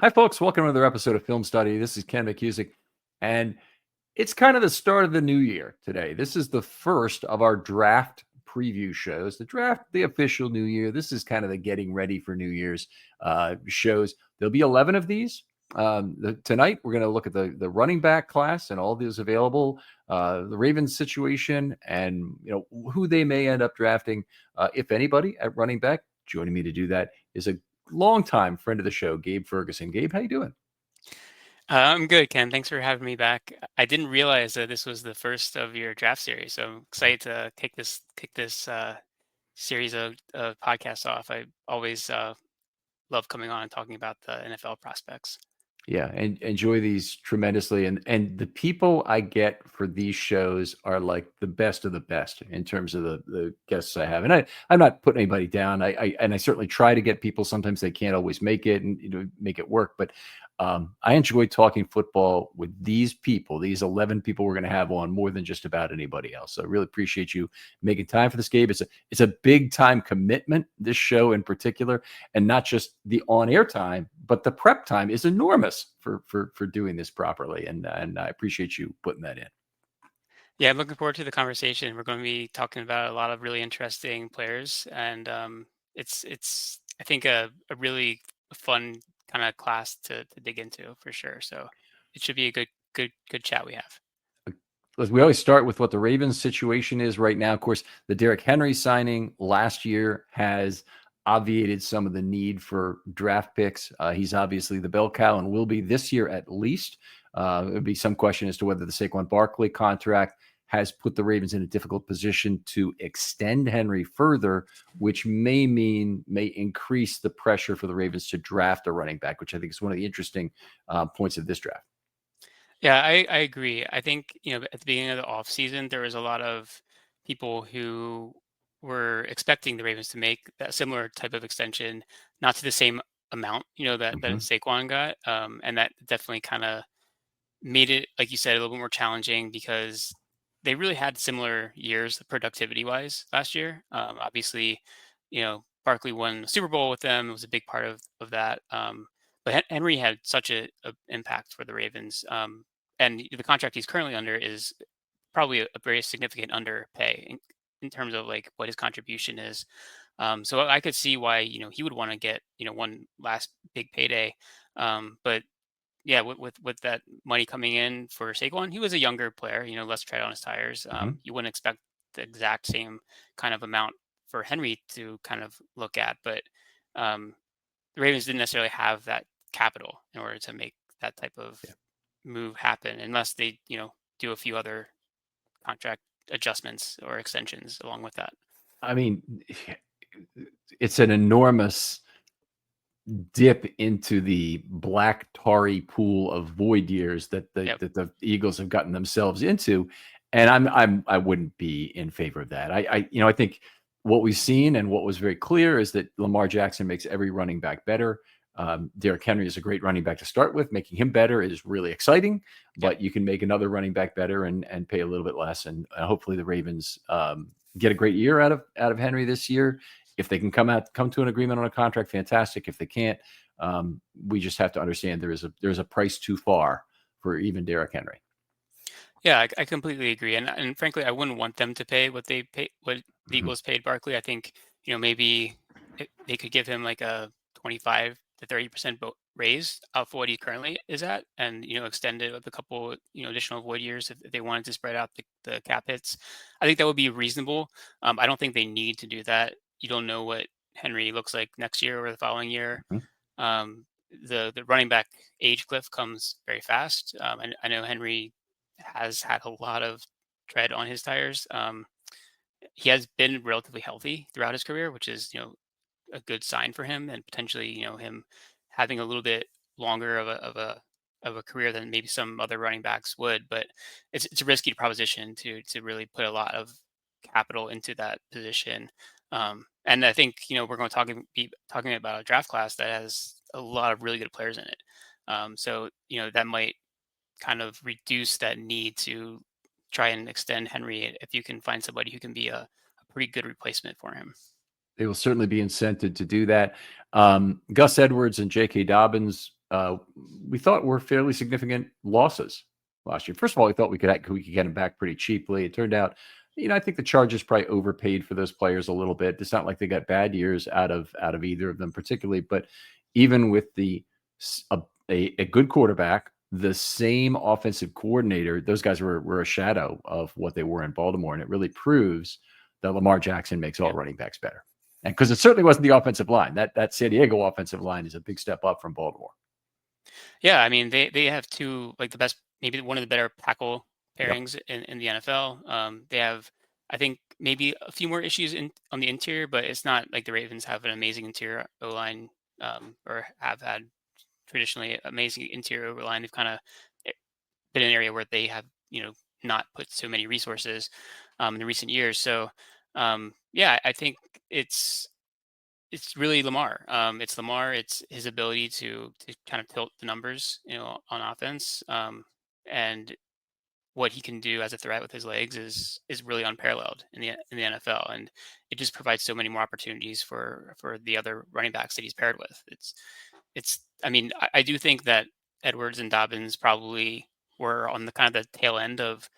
Hi, folks. Welcome to another episode of Film Study. This is Ken McCusick, and it's kind of the start of the new year today. This is the first of our draft preview shows. The draft, the official new year. This is kind of the getting ready for New Year's shows. There'll be 11 of these. Tonight, we're going to look at the running back class and all those available, the Ravens situation, and who they may end up drafting, if anybody, at running back. Joining me to do that is a longtime friend of the show, Gabe Ferguson. Gabe, how you doing? I'm good, Ken. Thanks for having me back. I didn't realize that this was the first of your draft series, so I'm excited to kick this series of podcasts off. I always love coming on and talking about the NFL prospects. Yeah, and enjoy these tremendously. And the people I get for these shows are like the best of the best in terms of the guests I have. And I'm not putting anybody down. I certainly try to get people. Sometimes they can't always make it and make it work. But I enjoy talking football with these people, these 11 people we're going to have on, more than just about anybody else. So I really appreciate you making time for this, Gabe. It's a big time commitment, this show in particular, and not just the on-air time, but the prep time is enormous for doing this properly. And I appreciate you putting that in. Yeah, I'm looking forward to the conversation. We're going to be talking about a lot of really interesting players, and it's I think a really fun kind of class to dig into for sure. So it should be a good chat we have. We always start with what the Ravens situation is right now. Of course, the Derrick Henry signing last year has obviated some of the need for draft picks. He's obviously the bell cow and will be this year at least. There would be some question as to whether the Saquon Barkley contract has put the Ravens in a difficult position to extend Henry further, which may increase the pressure for the Ravens to draft a running back, which I think is one of the interesting points of this draft. Yeah, I agree. I think, at the beginning of the offseason, there was a lot of people who were expecting the Ravens to make that similar type of extension, not to the same amount, that Mhm. Saquon got. And that definitely kind of made it, like you said, a little bit more challenging because they really had similar years productivity wise last year. Obviously, Barkley won the Super Bowl with them. It was a big part of that. But Henry had such a impact for the Ravens. And the contract he's currently under is probably a very significant underpay in terms of like what his contribution is. So I could see why, he would want to get, one last big payday. But yeah, with that money coming in for Saquon, he was a younger player, less tread on his tires. Mhm. You wouldn't expect the exact same kind of amount for Henry to kind of look at, but um, the Ravens didn't necessarily have that capital in order to make that type of Yeah. move happen, unless they, do a few other contract adjustments or extensions along with that. I mean, it's an enormous dip into the black tarry pool of void years that Yep. the Eagles have gotten themselves into, and I wouldn't be in favor of that. I think what we've seen and what was very clear is that Lamar Jackson makes every running back better. Derrick Henry is a great running back to start with. Making him better is really exciting, Yep. but you can make another running back better and pay a little bit less. And hopefully the Ravens get a great year out of Henry this year. If they can come to an agreement on a contract, fantastic. If they can't, we just have to understand there's a price too far for even Derrick Henry. Yeah, I completely agree, and frankly, I wouldn't want them to pay what the Mhm. Eagles paid Barkley. I think maybe they could give him like a 25 to 30% raise off what he currently is at, and extend it with a couple additional void years if they wanted to spread out the cap hits. I think that would be reasonable. I don't think they need to do that. You don't know what Henry looks like next year or the following year. Mhm. The running back age cliff comes very fast. And I know Henry has had a lot of tread on his tires. He has been relatively healthy throughout his career, which is a good sign for him, and potentially him having a little bit longer of a career than maybe some other running backs would. But it's a risky proposition to really put a lot of capital into that position. And I think we're going to be talking about a draft class that has a lot of really good players in it. So that might kind of reduce that need to try and extend Henry if you can find somebody who can be a pretty good replacement for him. They will certainly be incented to do that. Gus Edwards and J.K. Dobbins uh, we thought were fairly significant losses last year. First of all, we thought we could get them back pretty cheaply. It turned out, I think the Chargers probably overpaid for those players a little bit. It's not like they got bad years out of either of them particularly, but even with a good quarterback, the same offensive coordinator, those guys were a shadow of what they were in Baltimore, and it really proves that Lamar Jackson makes all Yeah. running backs better. And because it certainly wasn't the offensive line. That San Diego offensive line is a big step up from Baltimore. Yeah, I mean, they have two, like, the best, maybe one of the better tackle Yep. pairings in the NFL. They have, I think, maybe a few more issues on the interior, but it's not like the Ravens have an amazing interior O line, or have had traditionally amazing interior O line. They've kind of been an area where they have, not put so many resources in the recent years. So, yeah, I think it's really Lamar. It's Lamar. It's his ability to kind of tilt the numbers, on offense, and what he can do as a threat with his legs is really unparalleled in the NFL, and it just provides so many more opportunities for the other running backs that he's paired with. It's. I mean, I do think that Edwards and Dobbins probably were on the kind of the tail end of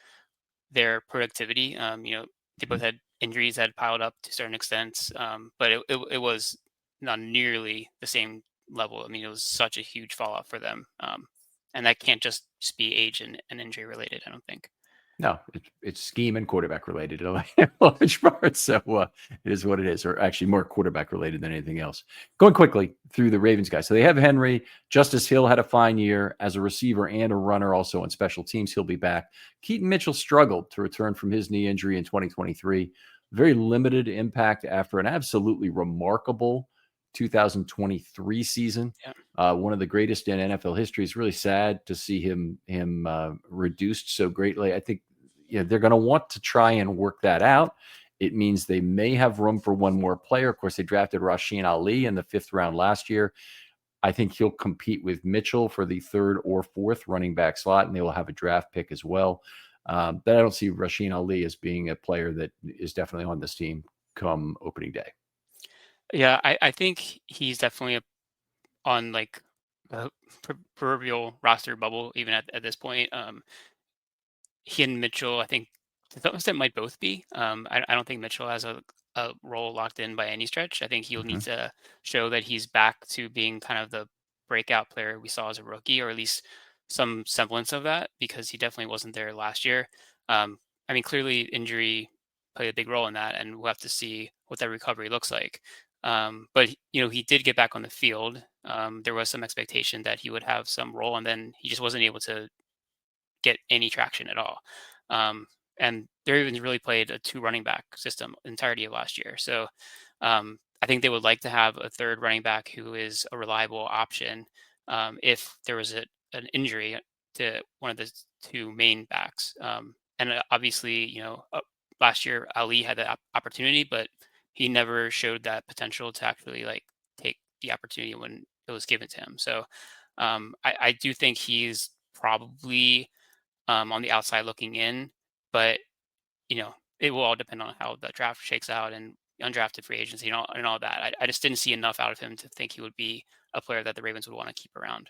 their productivity. They Mhm. both had injuries that had piled up to certain extents, but it was not nearly the same level. I mean, it was such a huge fall off for them, and that can't just be age and injury related. I don't think. No, it's scheme and quarterback related in a large part. So it is what it is, or actually more quarterback related than anything else. Going quickly through the Ravens guys. So they have Henry. Justice Hill had a fine year as a receiver and a runner, also on special teams. He'll be back. Keaton Mitchell struggled to return from his knee injury in 2023. Very limited impact after an absolutely remarkable 2023 season. Yeah. One of the greatest in NFL history. It's really sad to see him reduced so greatly. I think they're going to want to try and work that out. It means they may have room for one more player. Of course, they drafted Rasheen Ali in the 5th round last year. I think he'll compete with Mitchell for the 3rd or 4th running back slot, and they will have a draft pick as well. But I don't see Rasheen Ali as being a player that is definitely on this team come opening day. Yeah, I think he's definitely on, like, the proverbial roster bubble even at this point. He and Mitchell, I think, to some extent, might both be. I don't think Mitchell has a role locked in by any stretch. I think he'll need Mm-hmm. to show that he's back to being kind of the breakout player we saw as a rookie, or at least some semblance of that, because he definitely wasn't there last year. I mean, clearly injury played a big role in that, and we'll have to see what that recovery looks like. But he did get back on the field. There was some expectation that he would have some role, and then he just wasn't able to get any traction at all. Um, and the Ravens really played a two running back system entirety of last year. So I think they would like to have a third running back who is a reliable option if there was an injury to one of the two main backs. And obviously, last year Ali had the opportunity, but he never showed that potential to actually like take the opportunity when it was given to him. So I do think he's probably on the outside looking in, but it will all depend on how the draft shakes out and undrafted free agency and all that. I just didn't see enough out of him to think he would be a player that the Ravens would want to keep around.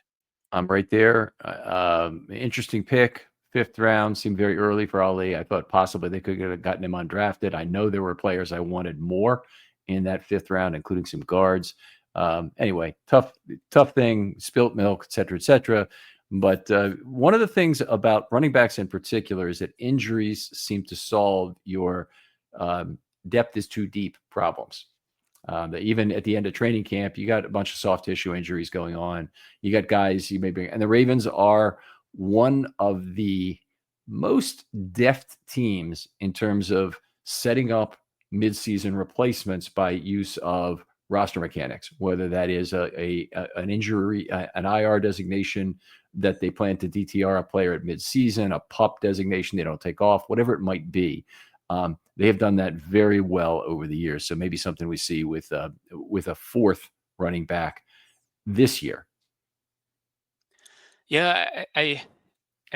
I'm right there. Interesting pick. 5th round seemed very early for Ali. I thought possibly they could have gotten him undrafted. I know there were players I wanted more in that 5th round, including some guards. Anyway, tough thing, spilt milk, et cetera, et cetera. But one of the things about running backs in particular is that injuries seem to solve your depth is too deep problems. That even at the end of training camp, you got a bunch of soft tissue injuries going on. You got guys you may bring, and the Ravens are one of the most deft teams in terms of setting up midseason replacements by use of roster mechanics, whether that is an injury, an IR designation that they plan to DTR a player at midseason, a pup designation they don't take off, whatever it might be. They have done that very well over the years. So maybe something we see with a 4th running back this year. Yeah, I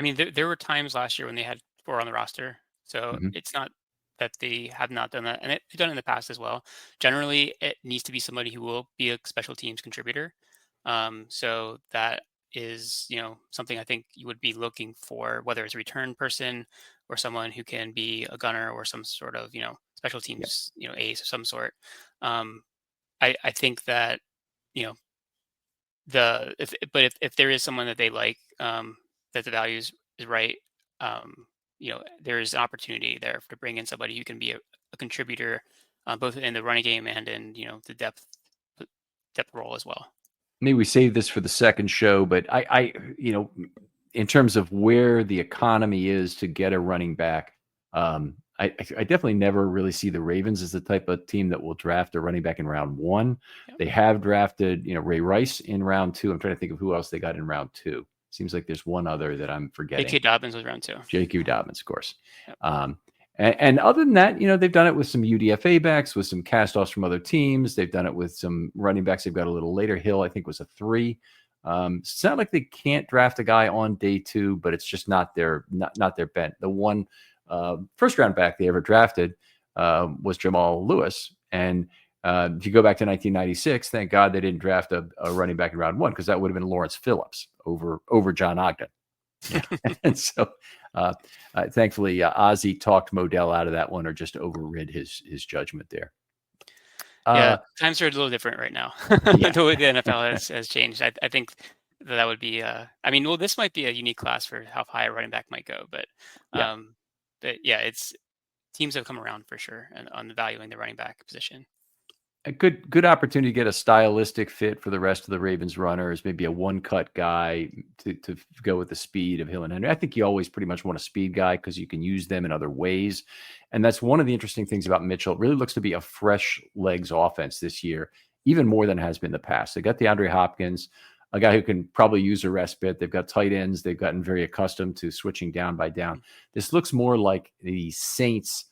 mean, there were times last year when they had four on the roster, so Mhm. it's not that they have not done that, and they've done it in the past as well. Generally, it needs to be somebody who will be a special teams contributor, so that is, something I think you would be looking for, whether it's a return person or someone who can be a gunner or some sort of, special Yeah. teams, ace of some sort. Um, I think that, you know, if there is someone that they like, that the value is right, um, there is an opportunity there to bring in somebody who can be a contributor, both in the running game and in, the depth role as well. Maybe we save this for the second show, but in terms of where the economy is to get a running back, I definitely never really see the Ravens as the type of team that will draft a running back in round one. Yep. They have drafted, Ray Rice in round two. I'm trying to think of who else they got in round two. Seems like there's one other that I'm forgetting. J.K. Dobbins was round two. J.Q. Dobbins, of course. Yep. And other than that, they've done it with some UDFA backs, with some cast-offs from other teams. They've done it with some running backs they've got a little later. Hill, I think, was a 3. It's not like they can't draft a guy on day 2, but it's just not their bent. The one first-round back they ever drafted was Jamal Lewis. And if you go back to 1996, thank God they didn't draft a running back in round 1, because that would have been Lawrence Phillips over John Ogden. Yeah. And so thankfully Ozzie talked Modell out of that one, or just overrid his judgment there. Yeah, times are a little different right now. Yeah. The way the NFL has changed. I think that would be this might be a unique class for how high a running back might go, but it's teams have come around for sure and on valuing the running back position. A good opportunity to get a stylistic fit for the rest of the Ravens runners, maybe a one-cut guy to go with the speed of Hill and Henry. I think you always pretty much want a speed guy because you can use them in other ways. And that's one of the interesting things about Mitchell. It really looks to be a fresh legs offense this year, even more than it has been in the past. They got the Andre Hopkins, a guy who can probably use a respite. They've got tight ends. They've gotten very accustomed to switching down by down. This looks more like the Saints,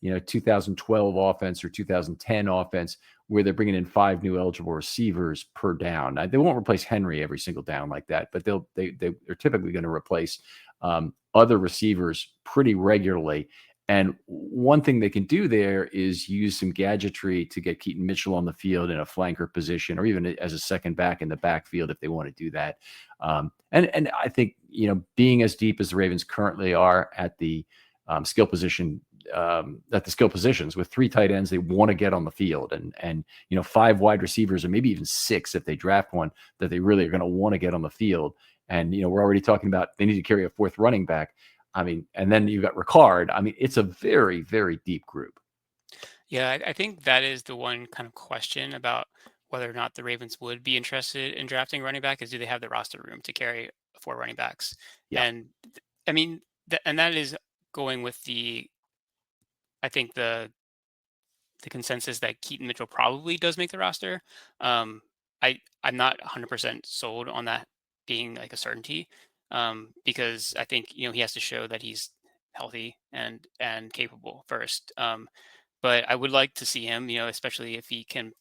2012 offense or 2010 offense, where they're bringing in 5 new eligible receivers per down. Now, they won't replace Henry every single down like that, but they're typically going to replace other receivers pretty regularly. And one thing they can do there is use some gadgetry to get Keaton Mitchell on the field in a flanker position, or even as a second back in the backfield if they want to do that. And I think, being as deep as the Ravens currently are at the skill positions with 3 tight ends they want to get on the field, and 5 wide receivers, or maybe even 6 if they draft one that they really are going to want to get on the field. And we're already talking about they need to carry a 4th running back. And then you've got Ricard. It's a very, very deep group. Yeah, I think that is the one kind of question about whether or not the Ravens would be interested in drafting running back, is do they have the roster room to carry 4 running backs? Yeah. And and that is going with I think the consensus that Keaton Mitchell probably does make the roster. I'm not 100% sold on that being like a certainty, because I think he has to show that he's healthy and capable first. But I would like to see him, especially if he can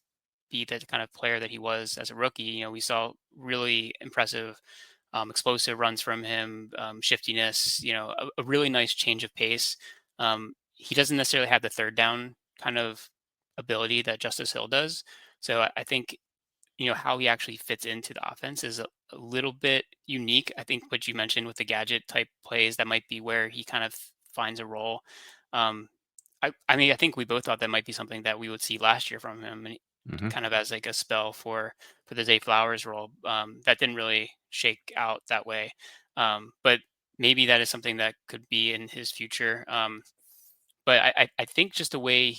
be the kind of player that he was as a rookie. We saw really impressive, explosive runs from him, shiftiness. A really nice change of pace. He doesn't necessarily have the third down kind of ability that Justice Hill does. So I think, how he actually fits into the offense is a little bit unique. I think what you mentioned with the gadget type plays, that might be where he kind of finds a role. I think we both thought that might be something that we would see last year from him, and kind of as like a spell for the Zay Flowers role. That didn't really shake out that way. But maybe that is something that could be in his future. But I think just the way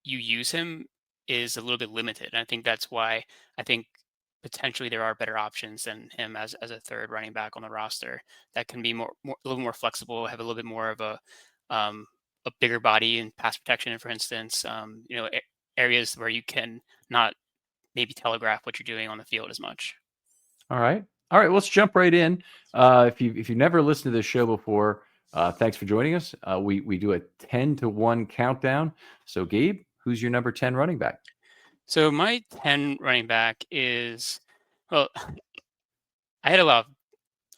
you use him is a little bit limited. And I think that's why I think potentially there are better options than him as a third running back on the roster that can be more a little more flexible, have a little bit more of a bigger body in pass protection, for instance. Areas where you can not maybe telegraph what you're doing on the field as much. All right. Let's jump right in. If you've never listened to this show before, thanks for joining us. We do a 10-1 countdown. So, Gabe, who's your number 10 running back? So my 10 running back is, well, I had a lot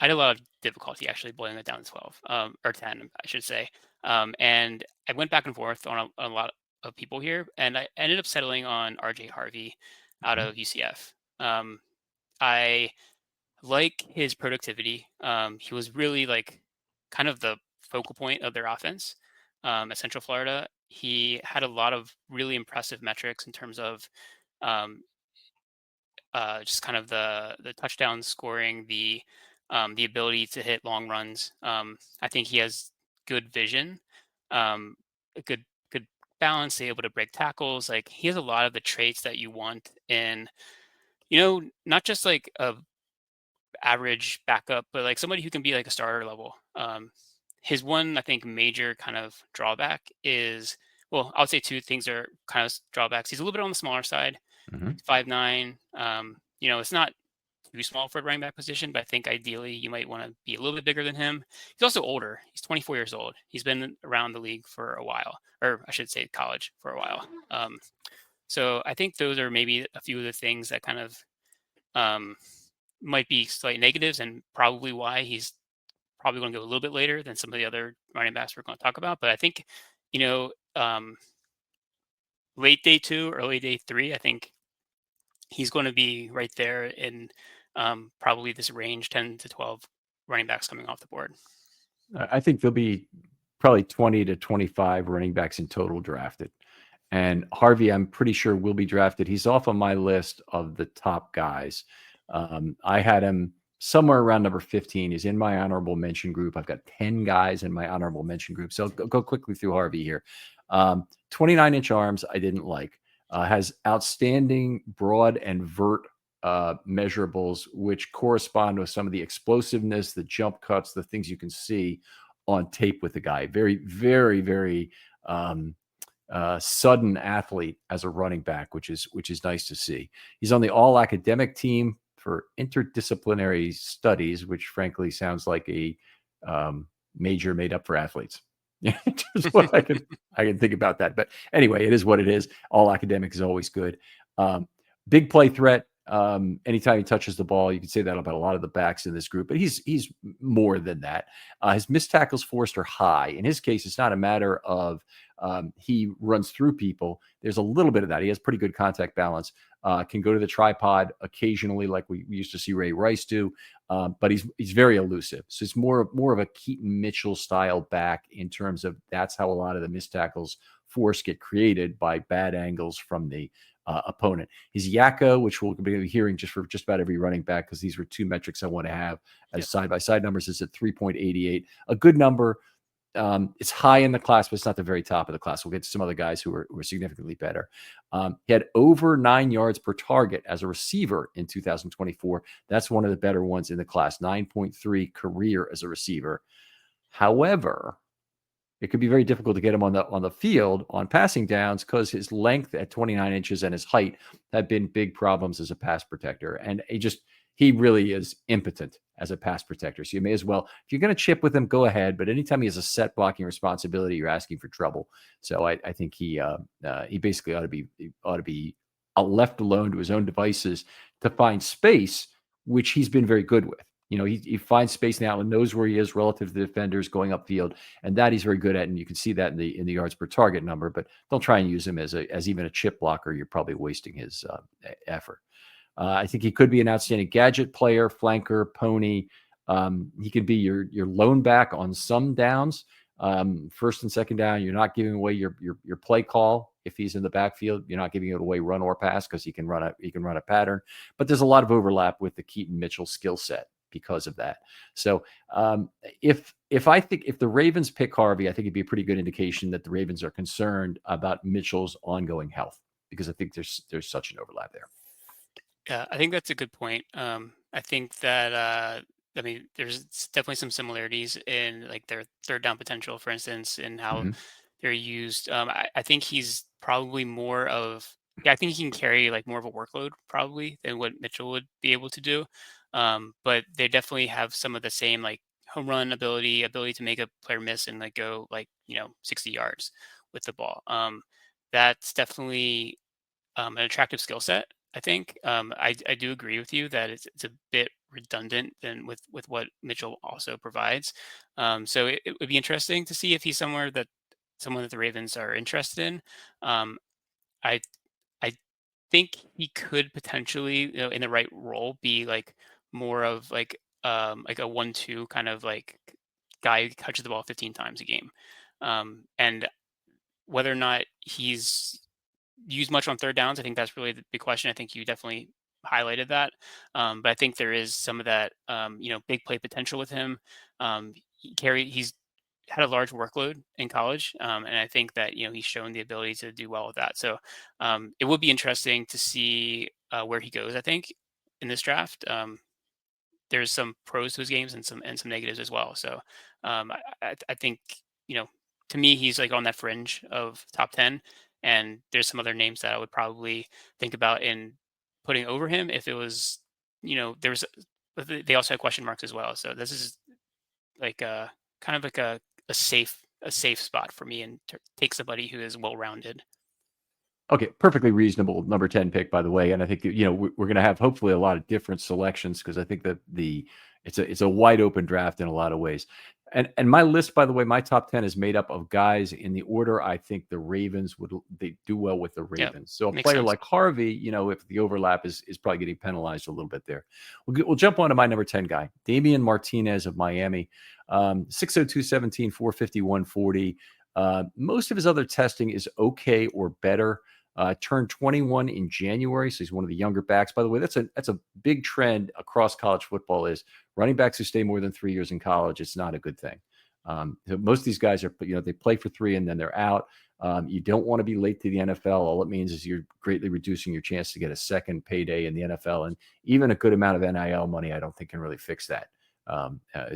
of difficulty actually boiling it down to 12, or 10, I should say. And I went back and forth on a lot of people here, and I ended up settling on RJ Harvey out of UCF. I like his productivity. He was really like kind of the focal point of their offense at Central Florida. He had a lot of really impressive metrics in terms of um, just kind of the touchdown scoring, the ability to hit long runs. I think he has good vision, a good balance, able to break tackles. Like he has a lot of the traits that you want in, not just like a average backup, but like somebody who can be like a starter level. His one, I think, major kind of drawback is, well, I would say two things are kind of drawbacks. He's a little bit on the smaller side, Mhm. 5'9". It's not too small for a running back position, but I think ideally you might want to be a little bit bigger than him. He's also older. He's 24 years old. He's been around the league for a while, or I should say college for a while. So I think those are maybe a few of the things that kind of um, might be slight negatives, and probably why he's probably going to go a little bit later than some of the other running backs we're going to talk about. But I think, you know, um, late day two, early day three, I think he's going to be right there in probably this range, 10 to 12 running backs coming off the board. I think there'll be probably 20 to 25 running backs in total drafted. And Harvey, I'm pretty sure will be drafted. He's off on my list of the top guys. I had him somewhere around number 15. He's in my honorable mention group. I've got 10 guys in my honorable mention group. So go quickly through Harvey here. 29-inch arms, I didn't like. Has outstanding broad and vert measurables, which correspond with some of the explosiveness, the jump cuts, the things you can see on tape with the guy. Very, very, very sudden athlete as a running back, which is nice to see. He's on the all academic team for interdisciplinary studies, which frankly sounds like a major made up for athletes. Yeah, just what I can think about that. But anyway, it is what it is. All academic is always good. Big play threat. Anytime he touches the ball, you can say that about a lot of the backs in this group, but he's more than that. His missed tackles forced are high. In his case, it's not a matter of he runs through people. There's a little bit of that. He has pretty good contact balance. Can go to the tripod occasionally, like we used to see Ray Rice do. But he's very elusive. So it's more of a Keaton Mitchell style back in terms of that's how a lot of the missed tackles force get created by bad angles from the opponent. His Yakko, which we'll be hearing just for just about every running back, because these were two metrics I want to have as Yep. side-by-side numbers, is at 3.88. A good number. It's high in the class, but it's not the very top of the class. We'll get to some other guys who were significantly better. He had over 9 yards per target as a receiver in 2024. That's one of the better ones in the class, 9.3 career as a receiver. However, it could be very difficult to get him on the field on passing downs because his length at 29 inches and his height have been big problems as a pass protector. And he really is impotent as a pass protector. So you may as well, if you're going to chip with him, go ahead. But anytime he has a set blocking responsibility, you're asking for trouble. So I think he basically ought to be left alone to his own devices to find space, which he's been very good with. He finds space now and knows where he is relative to the defenders going upfield, and that he's very good at. And you can see that in the yards per target number. But don't try and use him as even a chip blocker. You're probably wasting his effort. I think he could be an outstanding gadget player, flanker, pony. He could be your lone back on some downs. First and second down, you're not giving away your play call. If he's in the backfield, you're not giving it away run or pass because he can run a pattern. But there's a lot of overlap with the Keaton Mitchell skill set because of that. So if the Ravens pick Harvey, I think it'd be a pretty good indication that the Ravens are concerned about Mitchell's ongoing health, because I think there's such an overlap there. Yeah, I think that's a good point. I think that there's definitely some similarities in like their third down potential, for instance, in how Mhm. they're used. I think he's probably more of, yeah, I think he can carry like more of a workload probably than what Mitchell would be able to do. But they definitely have some of the same like home run ability to make a player miss and like go like 60 yards with the ball. That's definitely an attractive skill set. I think I do agree with you that it's a bit redundant than with what Mitchell also provides. So it would be interesting to see if he's someone that the Ravens are interested in. Um, I I think he could potentially, in the right role, be like more of like a 1-2 kind of like guy who touches the ball 15 times a game. And whether or not he's used much on third downs, I think that's really the big question. I think you definitely highlighted that. But I think there is some of that, big play potential with him. He's had a large workload in college, and I think that he's shown the ability to do well with that. So it would be interesting to see where he goes. I think in this draft, there's some pros to his games and some negatives as well. So I think you know to me he's like on that fringe of top 10, and there's some other names that I would probably think about in putting over him if it was there's but they also have question marks as well. So this is like a kind of like a safe spot for me and take somebody who is well rounded. Okay, perfectly reasonable number 10 pick, by the way. And I think we're going to have hopefully a lot of different selections because I think that it's a wide open draft in a lot of ways. And my list, by the way, my top 10 is made up of guys in the order I think the Ravens they do well with the Yeah, Ravens. So a makes player sense. like Harvey, if the overlap is probably getting penalized a little bit there. We'll jump on to my number 10 guy, Damian Martinez of Miami, 6'02", 17, 450, 140. Most of his other testing is okay or better. Turned 21 in January, so he's one of the younger backs. By the way, that's a big trend across college football is running backs who stay more than 3 years in college. It's not a good thing. So most of these guys are, they play for 3 and then they're out. You don't want to be late to the NFL. All it means is you're greatly reducing your chance to get a second payday in the NFL, and even a good amount of NIL money, I don't think can really fix that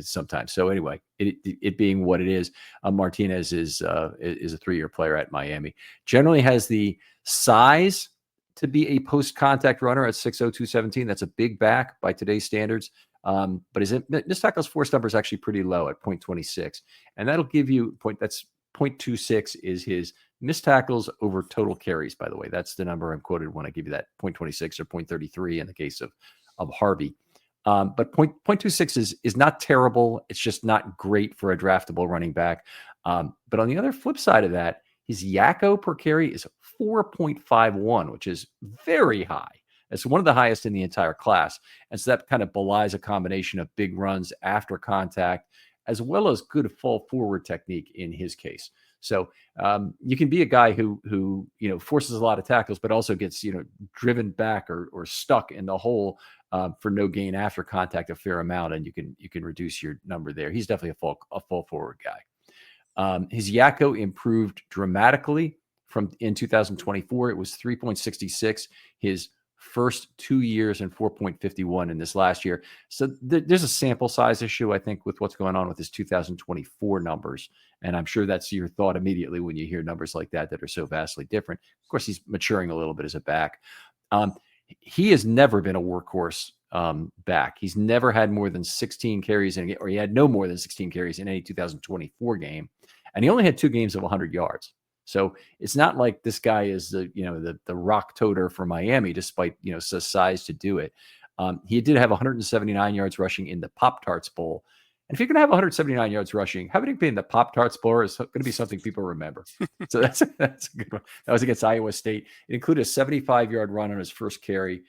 sometimes. So anyway, it being what it is, Martinez is a 3-year player at Miami. Generally has the size to be a post-contact runner at 6'0", 217. That's a big back by today's standards. But his missed tackles force number is actually pretty low at 0.26. And that'll give you that's 0.26 is his missed tackles over total carries, by the way. That's the number I'm quoted when I give you that 0.26 or 0.33 in the case of Harvey. But 0.26 is not terrible. It's just not great for a draftable running back. But on the other flip side of that, his Yakko per carry is 4.51, which is very high. It's one of the highest in the entire class. And so that kind of belies a combination of big runs after contact, as well as good fall forward technique in his case. So you can be a guy who forces a lot of tackles, but also gets driven back or stuck in the hole for no gain after contact a fair amount, and you can reduce your number there. He's definitely a fall forward guy. His Yakko improved dramatically in 2024. It was 3.66 his first 2 years and 4.51 in this last year. So there's a sample size issue, I think, with what's going on with his 2024 numbers. And I'm sure that's your thought immediately when you hear numbers like that are so vastly different. Of course, he's maturing a little bit as a back. He has never been a workhorse back. He's never had more than 16 carries in a game, or he had no more than 16 carries in any 2024 game. And he only had 2 games of 100 yards. So it's not like this guy is the rock toter for Miami, despite size to do it. He did have 179 yards rushing in the Pop-Tarts Bowl. And if you're going to have 179 yards rushing, having it be in the Pop-Tarts Bowl is going to be something people remember. So that's a good one. That was against Iowa State. It included a 75-yard run on his first carry.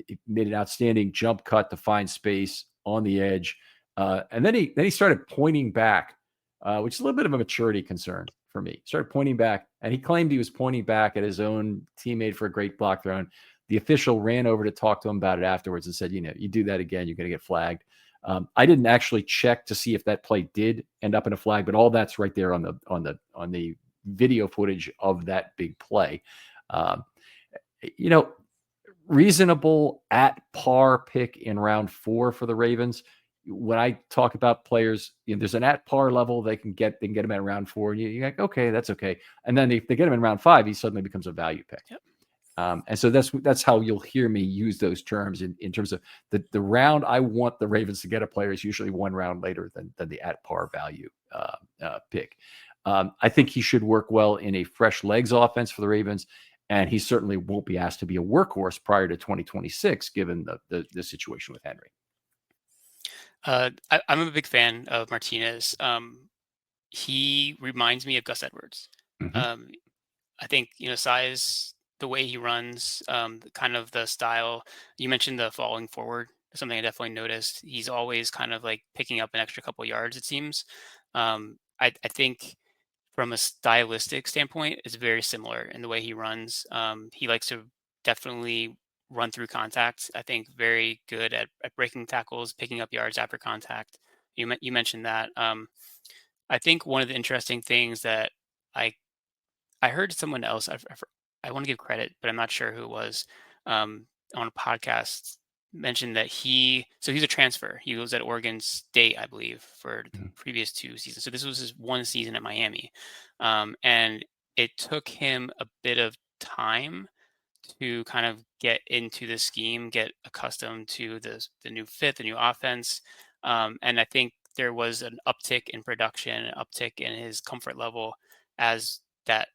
He made an outstanding jump cut to find space on the edge. And then he started pointing back, which is a little bit of a maturity concern for me. Started pointing back, and he claimed he was pointing back at his own teammate for a great block throw. The official ran over to talk to him about it afterwards and said, you do that again, you're going to get flagged. I didn't actually check to see if that play did end up in a flag, but all that's right there on the video footage of that big play. Reasonable at par pick in round 4 for the Ravens. When I talk about players, there's an at par level they can get him at round 4, and you're like, okay, that's okay. And then if they get him in round 5, he suddenly becomes a value pick. Yep. And so that's how you'll hear me use those terms in terms of the round I want the Ravens to get a player is usually one round later than the at par value pick. I think he should work well in a fresh legs offense for the Ravens, and he certainly won't be asked to be a workhorse prior to 2026, given the situation with Henry. I'm a big fan of Martinez. He reminds me of Gus Edwards. Mm-hmm. I think size, the way he runs, kind of the style. You mentioned the falling forward something I definitely noticed. He's always kind of like picking up an extra couple yards, it seems. I think from a stylistic standpoint, it's very similar in the way he runs. He likes to definitely run through contact. I think very good at breaking tackles, picking up yards after contact. You mentioned that. I think one of the interesting things that I I heard someone else. I want to give credit, but I'm not sure who it was. On a podcast, mentioned that he's a transfer. He was at Oregon State, I believe, for the Mhm. previous 2 seasons. So this was his one season at Miami, and it took him a bit of time to kind of get into the scheme, get accustomed to the new fit, the new offense, and I think there was an uptick in production, an uptick in his comfort level as that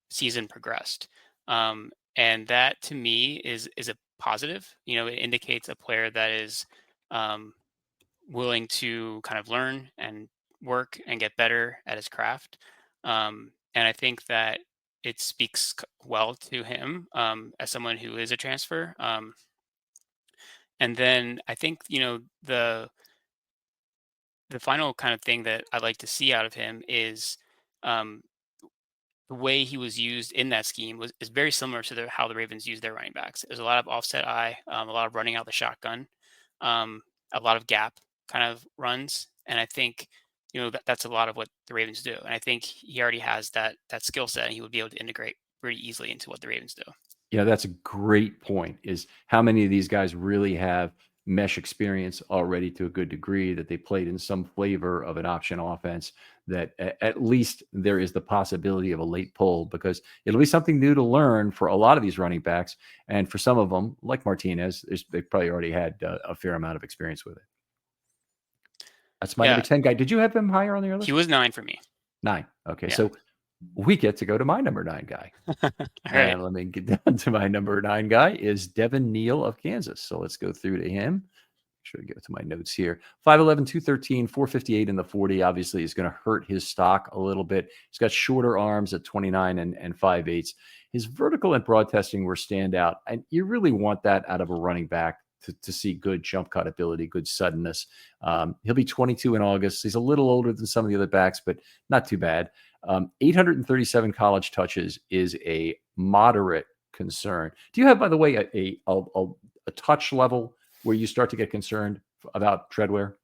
season progressed. And that to me is a positive. It indicates a player that is um, willing to kind of learn and work and get better at his craft. And I think that it speaks well to him as someone who is a transfer. And then I think the final kind of thing that I like to see out of him is um, the way he was used in that scheme is very similar to how the Ravens use their running backs. There's a lot of offset eye, a lot of running out the shotgun, um, a lot of gap kind of runs, and I think that's a lot of what the Ravens do. And I think he already has that skill set, and he would be able to integrate pretty easily into what the Ravens do. Yeah, that's a great point. Is how many of these guys really have mesh experience already to a good degree that they played in some flavor of an option offense that at least there is the possibility of a late pull because it'll be something new to learn for a lot of these running backs. And for some of them, like Martinez, they've probably already had a fair amount of experience with it. That's my number Yeah, 10 guy. Did you have him higher on your he list? was 9 for me. 9. Okay. Yeah. So we get to go to my number 9 guy. All right. And let me get down to my number 9 guy is Devin Neal of Kansas. So let's go through to him. Should I go to my notes here? 5'11, 213, 458 in the 40. Obviously, is going to hurt his stock a little bit. He's got shorter arms at 29 and 5'8. His vertical and broad testing were standout. And you really want that out of a running back to see good jump cut ability, good suddenness. He'll be 22 in August. He's a little older than some of the other backs, but not too bad. 837 college touches is a moderate concern. Do you have, by the way, a touch level where you start to get concerned about treadwear?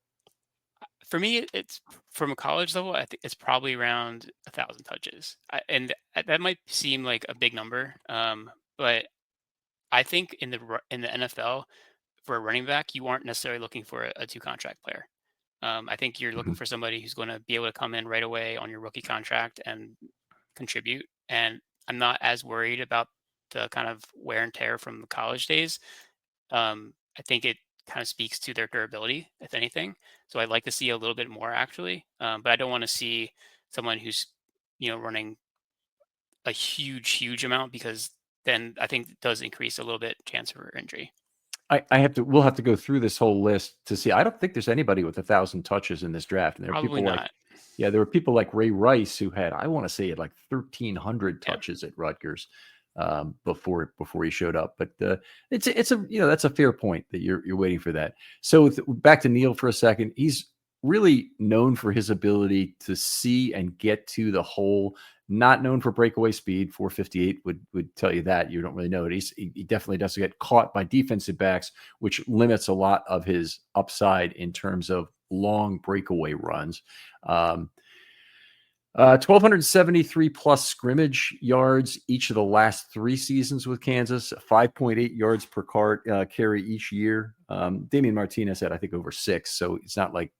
For me, it's from a college level. I think it's probably around 1,000 touches, and that might seem like a big number, but I think in the NFL for a running back, you aren't necessarily looking for a two contract player. I think you're looking Mhm. for somebody who's going to be able to come in right away on your rookie contract and contribute. And I'm not as worried about the kind of wear and tear from the college days. I think it kind of speaks to their durability, if anything. So I'd like to see a little bit more actually, but I don't want to see someone who's running a huge amount because then I think it does increase a little bit chance for injury. We'll have to go through this whole list to see. I don't think there's anybody with 1,000 touches in this draft. And there are Probably people like, not. yeah, there were people like Ray Rice who had, I want to say, had like 1,300 Yeah. touches at Rutgers before he showed up. But it's a that's a fair point that you're waiting for that. So back to Neil for a second. He's really known for his ability to see and get to the hole. Not known for breakaway speed. 458 would tell you that. You don't really know it. He definitely doesn't get caught by defensive backs, which limits a lot of his upside in terms of long breakaway runs. 1,273 plus scrimmage yards each of the last 3 seasons with Kansas, 5.8 yards per carry each year. Damian Martinez had, I think, over 6. So it's not like,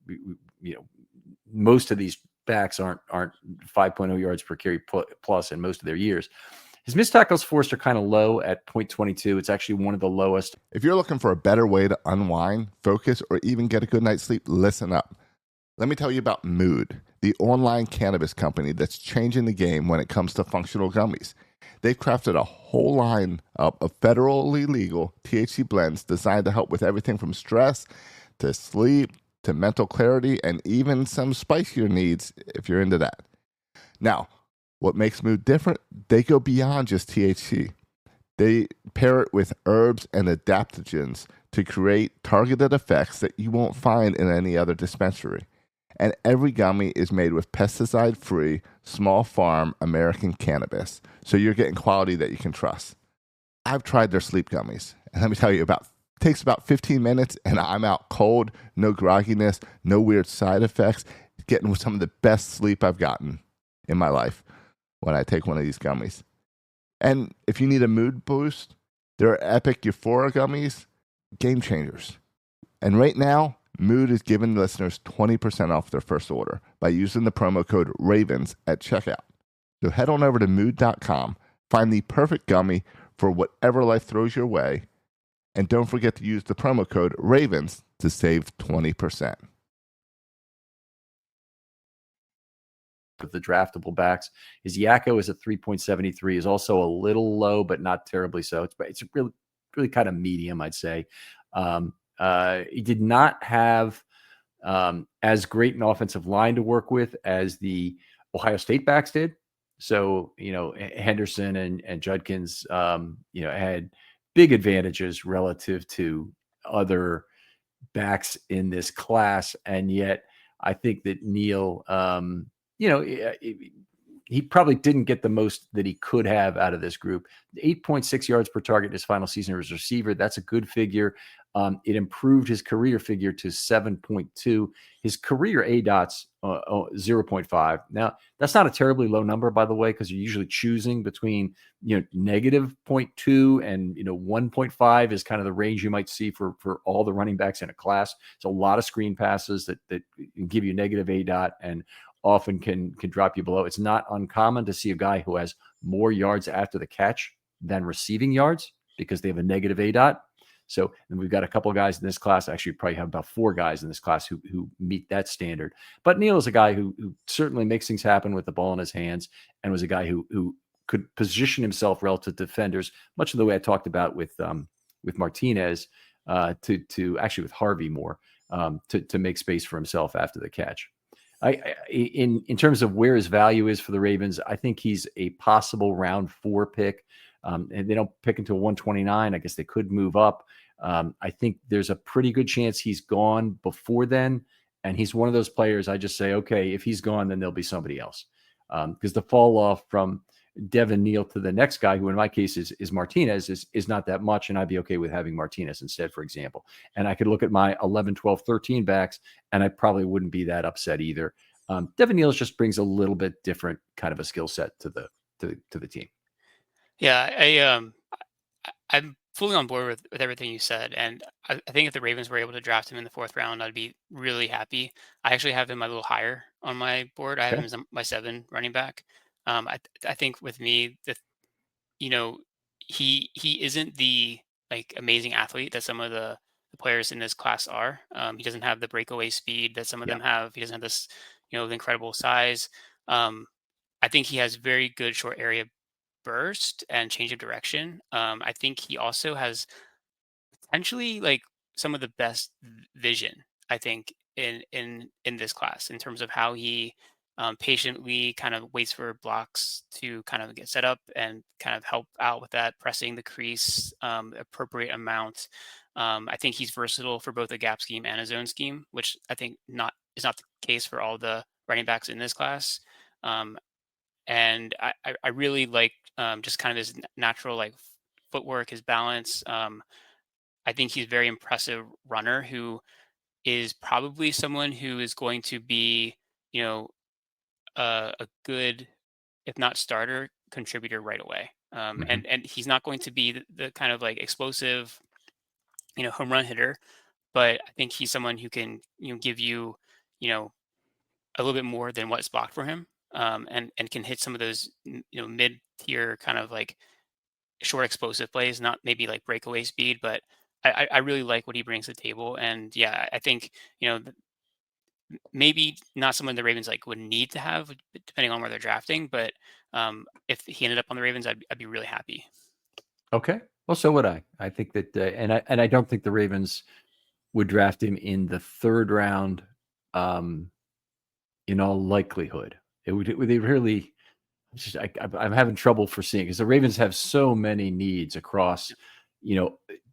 most of these backs aren't 5.0 yards per carry plus in most of their years. His missed tackles forced are kind of low at 0.22. It's actually one of the lowest. If you're looking for a better way to unwind, focus, or even get a good night's sleep, listen up. Let me tell you about Mood, the online cannabis company that's changing the game when it comes to functional gummies. They've crafted a whole line of federally legal THC blends designed to help with everything from stress to sleep to mental clarity and even some spicier needs if you're into that. Now, what makes Mood different? They go beyond just THC. They pair it with herbs and adaptogens to create targeted effects that you won't find in any other dispensary. And every gummy is made with pesticide-free, small farm American cannabis, so you're getting quality that you can trust. I've tried their sleep gummies, and let me tell you, it takes about 15 minutes, and I'm out cold, no grogginess, no weird side effects, getting some of the best sleep I've gotten in my life when I take one of these gummies. And if you need a mood boost, there are Epic Euphoria gummies, game changers. And right now, Mood is giving listeners 20% off their first order by using the promo code RAVENS at checkout. So head on over to mood.com, find the perfect gummy for whatever life throws your way, and don't forget to use the promo code RAVENS to save 20%. Of the draftable backs, his Yakko is at 3.73, is also a little low, but not terribly so. It's really kind of medium, I'd say. He did not have as great an offensive line to work with as the Ohio State backs did. So, Henderson and Judkins, had big advantages relative to other backs in this class. And yet I think that Neal, he probably didn't get the most that he could have out of this group. 8.6 yards per target in his final season as a receiver. That's a good figure. It improved his career figure to 7.2. His career ADOT's 0.5. Now, that's not a terribly low number, by the way, because you're usually choosing between negative 0.2 and 1.5 is kind of the range you might see for all the running backs in a class. It's a lot of screen passes that give you negative ADOT and often can drop you below. It's not uncommon to see a guy who has more yards after the catch than receiving yards because they have a negative ADOT. So, and we've got a couple of guys in this class. Actually, probably have about 4 guys in this class who meet that standard. But Neal is a guy who certainly makes things happen with the ball in his hands, and was a guy who could position himself relative to defenders, much of the way I talked about with Martinez, to actually with Harvey more, to make space for himself after the catch. In terms of where his value is for the Ravens, I think he's a possible round 4 pick. And they don't pick until 129. I guess they could move up. I think there's a pretty good chance he's gone before then. And he's one of those players I just say, okay, if he's gone, then there'll be somebody else. Because the fall off from Devin Neal to the next guy, who in my case is Martinez, is not that much. And I'd be okay with having Martinez instead, for example. And I could look at my 11, 12, 13 backs, and I probably wouldn't be that upset either. Devin Neal just brings a little bit different kind of a skill set to the team. Yeah, I'm fully on board with everything you said, and I think if the Ravens were able to draft him in the 4th round, I'd be really happy. I actually have him a little higher on my board. I have him as my 7 running back. I think with me, he isn't the amazing athlete that some of the players in this class are. He doesn't have the breakaway speed that some of them have. He doesn't have this the incredible size. I think he has very good short area burst and change of direction. I think he also has potentially some of the best vision. I think in this class in terms of how he patiently kind of waits for blocks to kind of get set up and kind of help out with that pressing the crease appropriate amount. I think he's versatile for both a gap scheme and a zone scheme, which I think is not the case for all the running backs in this class. And I really like just kind of his natural footwork, his balance. I think he's a very impressive runner who is probably someone who is going to be, a good, if not starter, contributor right away. And he's not going to be the kind of explosive, home run hitter, but I think he's someone who can, give you, a little bit more than what's blocked for him. And can hit some of those mid tier kind of short explosive plays, not maybe breakaway speed, but I really like what he brings to the table. And yeah, I think maybe not someone the Ravens would need to have depending on where they're drafting, but if he ended up on the Ravens, I'd be really happy. Okay, well, so would I. I think that, and I don't think the Ravens would draft him in the 3rd round. In all likelihood, they really I'm having trouble foreseeing because the Ravens have so many needs across,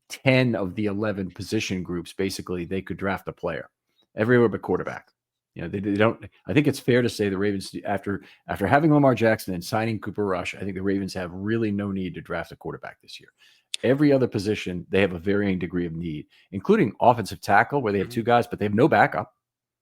10 of the 11 position groups. Basically, they could draft a player everywhere but quarterback. They don't. I think it's fair to say the Ravens, after having Lamar Jackson and signing Cooper Rush, I think the Ravens have really no need to draft a quarterback this year. Every other position, they have a varying degree of need, including offensive tackle, where they have two guys, but they have no backup.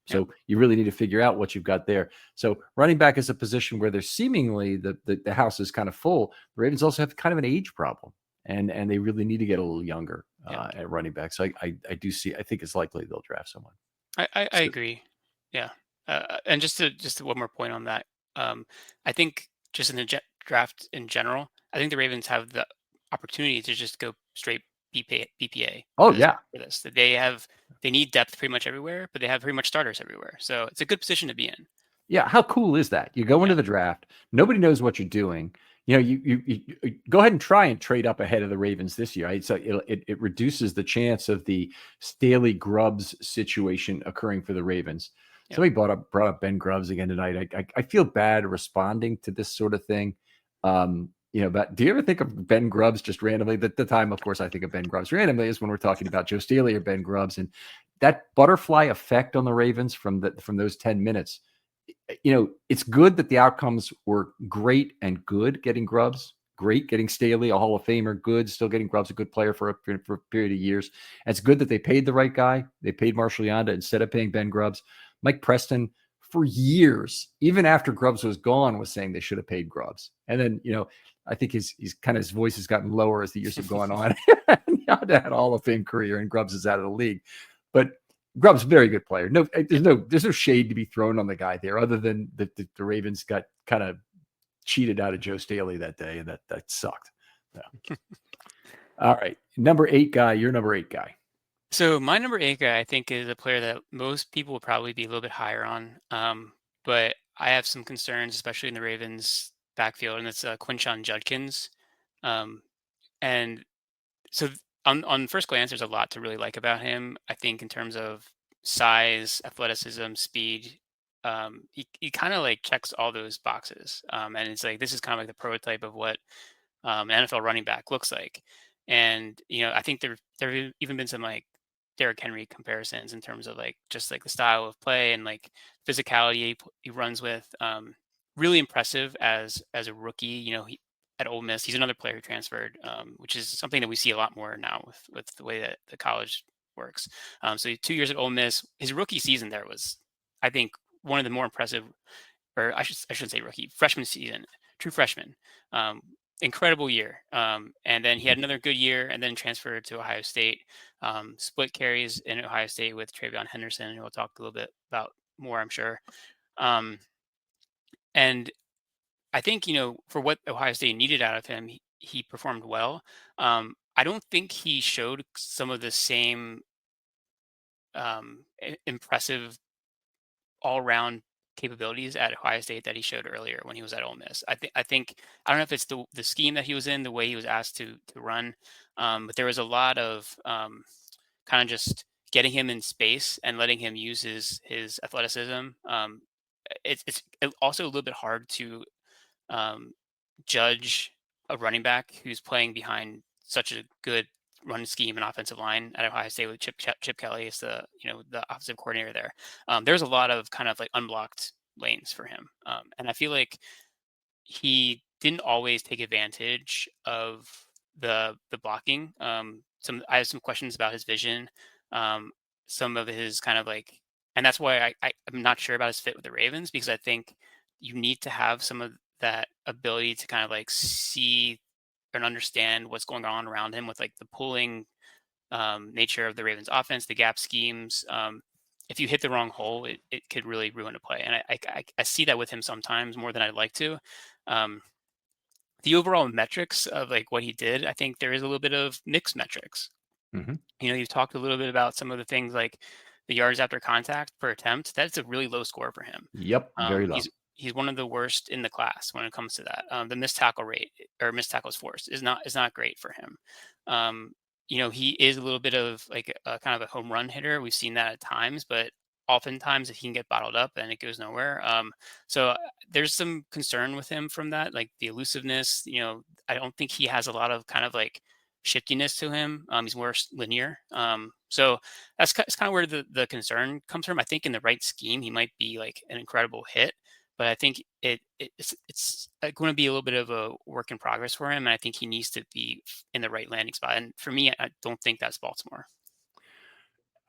So you really need to figure out what you've got there. So running back is a position where there's seemingly the house is kind of full. The Ravens also have kind of an age problem, and they really need to get a little younger at running back. So I do see. I think it's likely they'll draft someone. I agree. Yeah. And just one more point on that. I think just in the draft in general, I think the Ravens have the opportunity to just go straight BPA. Oh, For this. That they need depth pretty much everywhere, but they have pretty much starters everywhere. So it's a good position to be in. Yeah. How cool is that? You go into the draft, nobody knows what you're doing. You go ahead and try and trade up ahead of the Ravens this year. Right? So it reduces the chance of the Staley Grubbs situation occurring for the Ravens. Somebody brought up Ben Grubbs again tonight. I feel bad responding to this sort of thing. But do you ever think of Ben Grubbs just randomly? The time, of course, I think of Ben Grubbs randomly is when we're talking about Joe Staley or Ben Grubbs, and that butterfly effect on the Ravens from those 10 minutes. It's good that the outcomes were great and good. Getting Grubbs, great. Getting Staley, a Hall of Famer, good. Still getting Grubbs, a good player for a period of years. And it's good that they paid the right guy. They paid Marshall Yanda instead of paying Ben Grubbs. Mike Preston, for years, even after Grubbs was gone, was saying they should have paid Grubbs. And then, I think his voice has gotten lower as the years have gone on. Yanda had a Hall of Fame career, and Grubbs is out of the league. But Grubbs, very good player. No, there's no shade to be thrown on the guy there, other than the Ravens got kind of cheated out of Joe Staley that day, and that sucked. Yeah. All right, number 8 guy. Your number 8 guy. So my number 8 guy, I think, is a player that most people will probably be a little bit higher on, but I have some concerns, especially in the Ravens backfield, and it's Quinshon Judkins. And so on first glance, there's a lot to really like about him. I think in terms of size, athleticism, speed, he kind of like checks all those boxes. And it's like this is kind of like the prototype of what an NFL running back looks like. And I think there have even been some like Derrick Henry comparisons in terms of like just like the style of play and like physicality he runs with. Really impressive as a rookie. At Ole Miss, he's another player who transferred, which is something that we see a lot more now with the way that the college works. So 2 years at Ole Miss, his rookie season there was, I think, one of the more impressive, or I shouldn't say rookie, freshman season, true freshman. Incredible year. And then he had another good year and then transferred to Ohio State. Split carries in Ohio State with Travion Henderson, who we'll talk a little bit about more, I'm sure. And I think, for what Ohio State needed out of him, he performed well. I don't think he showed some of the same impressive all-round capabilities at Ohio State that he showed earlier when he was at Ole Miss. I think I don't know if it's the scheme that he was in, the way he was asked to run, but there was a lot of kind of just getting him in space and letting him use his athleticism. It's also a little bit hard to judge a running back who's playing behind such a good run scheme and offensive line at Ohio State with Chip Kelly is the offensive coordinator there. There's a lot of kind of like unblocked lanes for him, and I feel like he didn't always take advantage of the blocking. I have some questions about his vision, some of his kind of like, and that's why I'm not sure about his fit with the Ravens, because I think you need to have some of that ability to kind of like see and understand what's going on around him with like the pulling nature of the Ravens offense, the gap schemes. If you hit the wrong hole, it could really ruin a play. And I see that with him sometimes more than I'd like to. The overall metrics of like what he did, I think there is a little bit of mixed metrics. Mm-hmm. You've talked a little bit about some of the things like the yards after contact per attempt. That's a really low score for him. Yep, very low. He's one of the worst in the class when it comes to that. The missed tackle rate or missed tackles forced is not great for him. He is a little bit of like a kind of a home run hitter. We've seen that at times, but oftentimes if he can get bottled up, then it goes nowhere. So there's some concern with him from that, like the elusiveness. I don't think he has a lot of kind of like shiftiness to him. He's more linear. So that's kind of where the concern comes from. I think in the right scheme, he might be like an incredible hit, but I think it's going to be a little bit of a work in progress for him, and I think he needs to be in the right landing spot. And for me, I don't think that's Baltimore.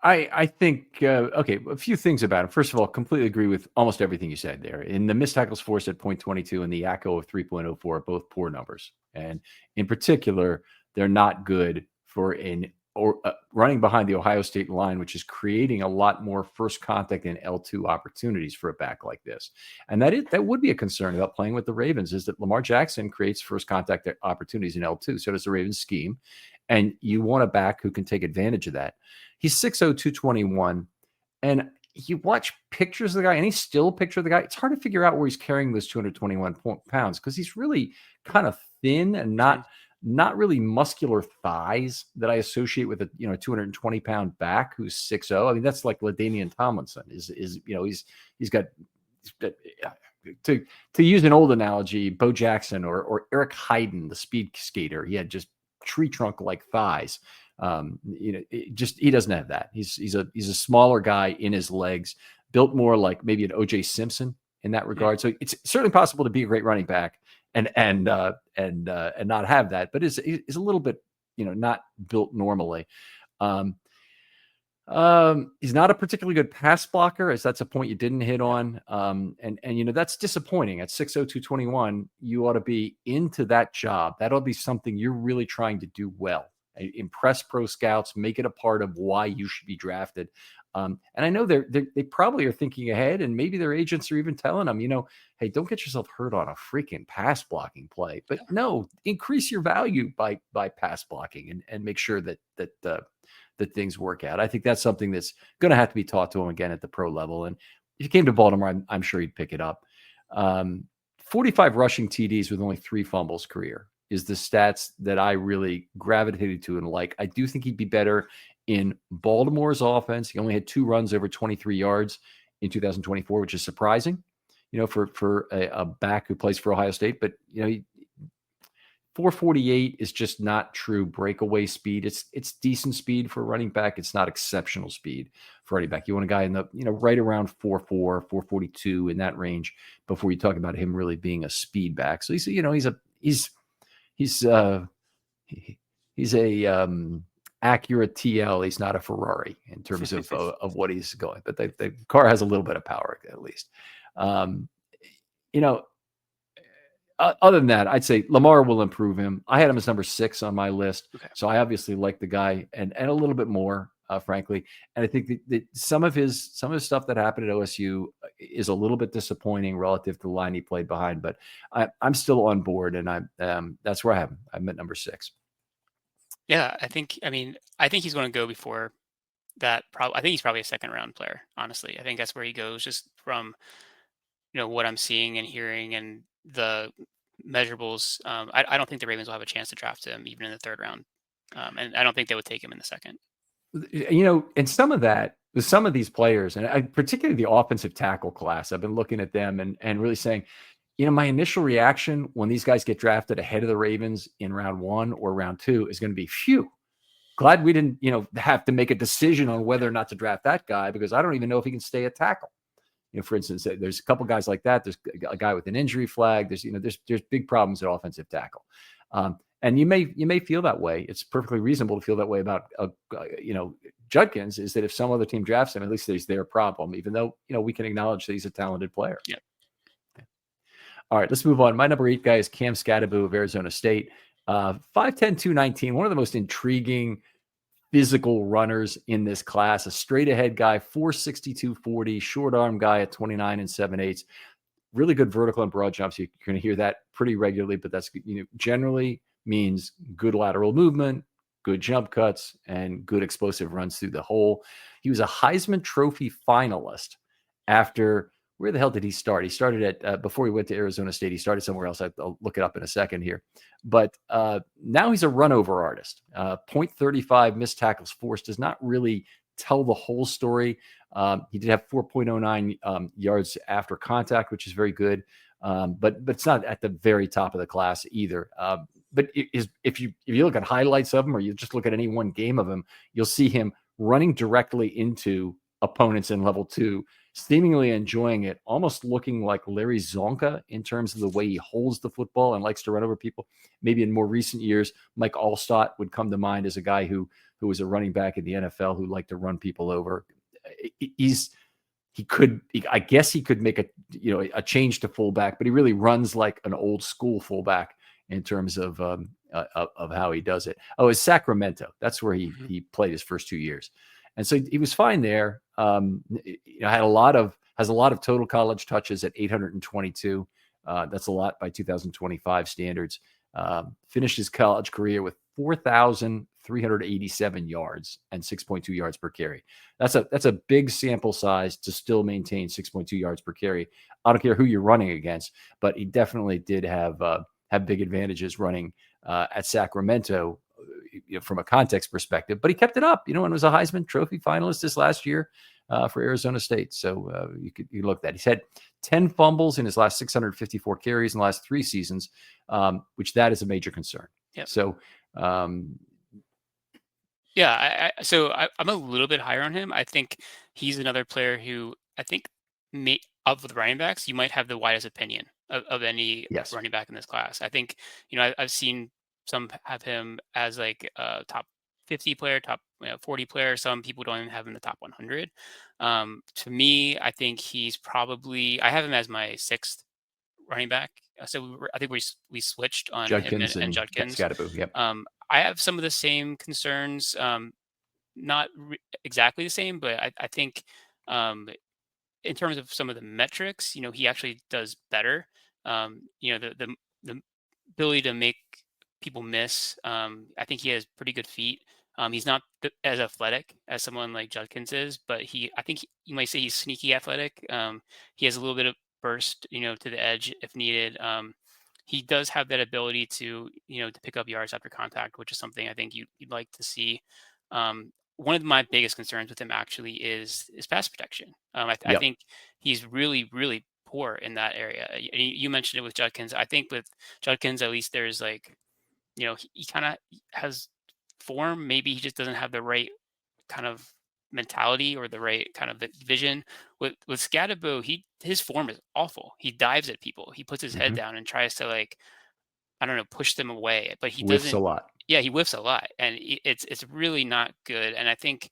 I think, okay, a few things about him. First of all, completely agree with almost everything you said there. In the missed tackles forced at 0.22 and the ACO of 3.04, both poor numbers. And in particular, they're not good for running behind the Ohio State line, which is creating a lot more first contact and L2 opportunities for a back like this. And that would be a concern about playing with the Ravens, is that Lamar Jackson creates first contact opportunities in L2. So does the Ravens scheme. And you want a back who can take advantage of that. He's 6'0", 221. And you watch pictures of the guy, any still picture of the guy, it's hard to figure out where he's carrying those 221 pounds, because he's really kind of thin and not really muscular thighs that I associate with a 220-pound back who's 6'0". I mean, that's like LaDainian Tomlinson. He's got to use an old analogy, Bo Jackson or Eric Heiden, the speed skater. He had just tree trunk like thighs. He doesn't have that. He's a smaller guy in his legs, built more like maybe an O.J. Simpson in that regard. So it's certainly possible to be a great running back and not have that, but is a little bit not built normally. He's not a particularly good pass blocker, as that's a point you didn't hit on. And that's disappointing. At 6'0", 221, you ought to be into that job. That ought to be something you're really trying to do well. Impress pro scouts, make it a part of why you should be drafted. And I know they probably are thinking ahead, and maybe their agents are even telling them, hey, don't get yourself hurt on a freaking pass blocking play. But no, increase your value by pass blocking and make sure that things work out. I think that's something that's going to have to be taught to him again at the pro level. And if he came to Baltimore, I'm sure he'd pick it up. 45 rushing TDs with only 3 fumbles career is the stats that I really gravitated to and like. I do think he'd be better in Baltimore's offense. He only had 2 runs over 23 yards in 2024, which is surprising, for a back who plays for Ohio State. But, 448 is just not true breakaway speed. It's decent speed for a running back. It's not exceptional speed for running back. You want a guy in the, right around 4.4, 442 in that range before you talk about him really being a speed back. So he's a Acura TL. He's not a Ferrari in terms of what he's going, but the car has a little bit of power at least. Other than that, I'd say Lamar will improve him. I had him as number 6 on my list. Okay. So I obviously like the guy and a little bit more, frankly. And I think that some of his stuff that happened at OSU is a little bit disappointing relative to the line he played behind, but I'm still on board, and that's where I have him. I'm at number 6. Yeah, I think he's going to go before that. I think he's probably a second round player. Honestly, I think that's where he goes, just from what I'm seeing and hearing and the measurables. I don't think the Ravens will have a chance to draft him even in the 3rd round, and I don't think they would take him in the 2nd. And some of that with some of these players, and particularly the offensive tackle class, I've been looking at them and really saying, my initial reaction when these guys get drafted ahead of the Ravens in round 1 or round 2 is going to be, phew, glad we didn't, have to make a decision on whether or not to draft that guy, because I don't even know if he can stay at tackle. For instance, there's a couple guys like that. There's a guy with an injury flag. There's big problems at offensive tackle. And you may feel that way. It's perfectly reasonable to feel that way about, Judkins, is that if some other team drafts him, at least there's their problem, even though, we can acknowledge that he's a talented player. Yeah. All right, let's move on. My number 8 guy is Cam Skattebo of Arizona State. 5'10", 219, one of the most intriguing physical runners in this class, a straight ahead guy, 4.62 40, short arm guy at 29 7/8. Really good vertical and broad jumps. You're going to hear that pretty regularly, but that's generally means good lateral movement, good jump cuts, and good explosive runs through the hole. He was a Heisman Trophy finalist after, where the hell did he start? He started at, before he went to Arizona State, he started somewhere else. I'll look it up in a second here. But now he's a run over artist. 0.35 missed tackles forced does not really tell the whole story. He did have 4.09 yards after contact, which is very good, but it's not at the very top of the class either. But if you look at highlights of him, or you just look at any one game of him, you'll see him running directly into opponents in level 2, seemingly enjoying it, almost looking like Larry Zonka in terms of the way he holds the football and likes to run over people. Maybe in more recent years, Mike Allstott would come to mind as a guy who was a running back in the NFL who liked to run people over. I guess he could make a change to fullback, but he really runs like an old school fullback in terms of how he does it. Oh, it's Sacramento. That's where he played his first 2 years. And so he was fine there. Has a lot of total college touches at 822. That's a lot by 2025 standards. Finished his college career with 4,387 yards and 6.2 yards per carry. That's a big sample size to still maintain 6.2 yards per carry. I don't care who you're running against, but he definitely did have big advantages running at Sacramento, from a context perspective. But he kept it up, and was a Heisman Trophy finalist this last year for Arizona State. So you look at that. He's had 10 fumbles in his last 654 carries in the last 3 seasons, which that is a major concern. Yep. So, I'm a little bit higher on him. I think he's another player who I think of the running backs, you might have the widest opinion of any running back in this class. I think, I've seen some have him as like a top 50 player, top 40 player. Some people don't even have him in the top 100. To me, I think I have him as my 6th running back. So I think we switched on Judkins him and Judkins. Scadaboo, yep. I have some of the same concerns, not exactly the same, but I think in terms of some of the metrics, he actually does better. The ability to make people miss. I think he has pretty good feet. He's not as athletic as someone like Judkins is, but I think you might say he's sneaky athletic. He has a little bit of burst, to the edge if needed. He does have that ability to pick up yards after contact, which is something I think you'd like to see. One of my biggest concerns with him actually is pass protection. I think he's really, really poor in that area. You mentioned it with Judkins. I think with Judkins, at least there's he kind of has form. Maybe he just doesn't have the right kind of mentality or the right kind of vision. With Scadaboo, his form is awful. He dives at people. He puts his head down and tries to push them away. But he whiffs doesn't. A lot. Yeah, he whiffs a lot, and it's really not good. And I think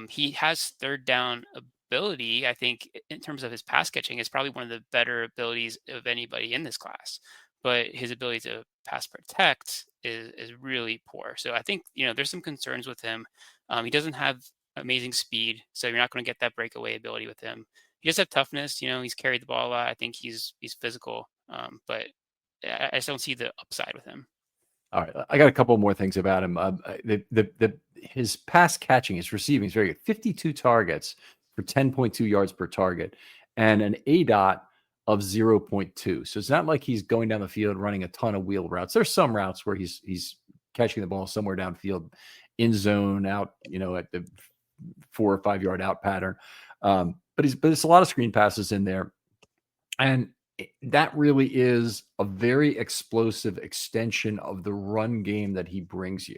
he has third down ability. I think in terms of his pass catching, is probably one of the better abilities of anybody in this class. But his ability to pass protect is really poor. So I think there's some concerns with him. He doesn't have amazing speed, so you're not going to get that breakaway ability with him. He does have toughness. He's carried the ball a lot. I think he's physical, but I just don't see the upside with him. All right, I got a couple more things about him. His pass catching, his receiving is very good. 52 targets for 10.2 yards per target, and an ADOT of 0.2. So it's not like he's going down the field running a ton of wheel routes. There's some routes where he's catching the ball somewhere downfield, in zone, out, at the 4 or 5 yard out pattern. But it's a lot of screen passes in there, and that really is a very explosive extension of the run game that he brings you.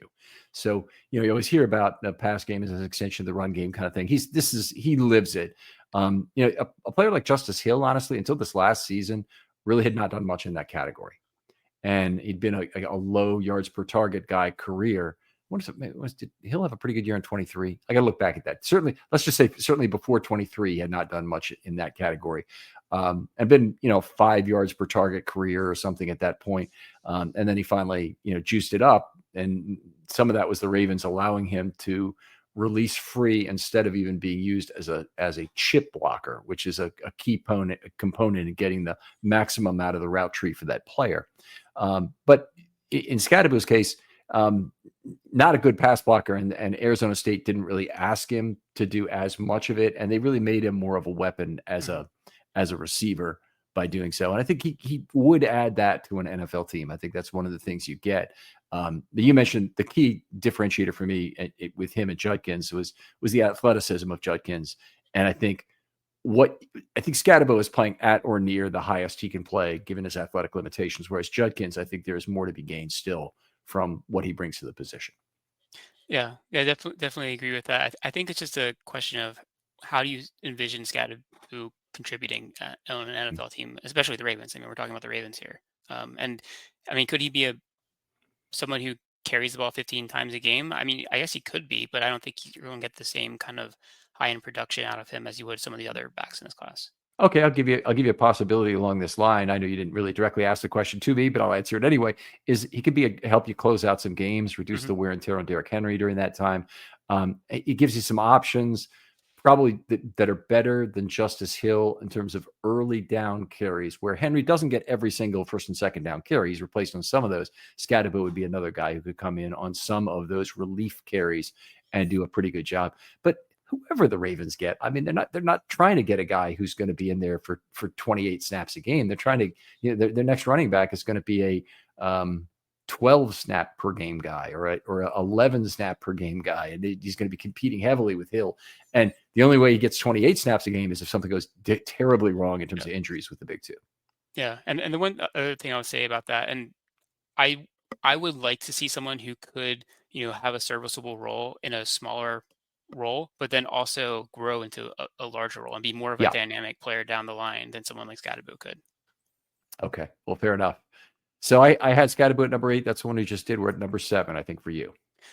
So, you always hear about the pass game as an extension of the run game kind of thing. He lives it. A player like Justice Hill, honestly, until this last season, really had not done much in that category. And he'd been a low yards per target guy career. Did Hill have a pretty good year in 23? I got to look back at that. Certainly, let's just say certainly before 23, he had not done much in that category. And been, 5 yards per target career or something at that point. And then he finally, juiced it up. And some of that was the Ravens allowing him to release free instead of even being used as a chip blocker, which is a key component in getting the maximum out of the route tree for that player. But in Scadaboo's case, not a good pass blocker, and Arizona State didn't really ask him to do as much of it, and they really made him more of a weapon as a receiver by doing so. And I think he would add that to an NFL team. I think that's one of the things you get. But you mentioned the key differentiator for me with him and Judkins was the athleticism of Judkins, and I think Scadabo is playing at or near the highest he can play given his athletic limitations, whereas Judkins, I think there is more to be gained still from what he brings to the position. Yeah, yeah, definitely agree with that. I think it's just a question of how do you envision Scadaboo contributing on an NFL team, especially the Ravens. I mean, we're talking about the Ravens here. And I mean, could he be someone who carries the ball 15 times a game? I mean, I guess he could be, but I don't think you're going to get the same kind of high end production out of him as you would some of the other backs in this class. Okay, I'll give you a possibility along this line. I know you didn't really directly ask the question to me, but I'll answer it anyway. Is he could be help you close out some games, reduce the wear and tear on Derrick Henry during that time. It gives you some options, probably that are better than Justice Hill in terms of early down carries, where Henry doesn't get every single first and second down carry. He's replaced on some of those. Scadabo would be another guy who could come in on some of those relief carries and do a pretty good job. But whoever the Ravens get, I mean, they're not trying to get a guy who's going to be in there for 28 snaps a game. They're trying to, their next running back is going to be a 12 snap per game guy or a 11 snap per game guy, and he's going to be competing heavily with Hill. And the only way he gets 28 snaps a game is if something goes terribly wrong in terms of injuries with the big two. Yeah, and the one other thing I would say about that, and I would like to see someone who could, have a serviceable role in a smaller role, but then also grow into a larger role and be more of a dynamic player down the line than someone like Scadaboo could. Okay, well, fair enough. So I had Scadaboo at number 8. That's the one we just did. We're at number 7, I think, for you.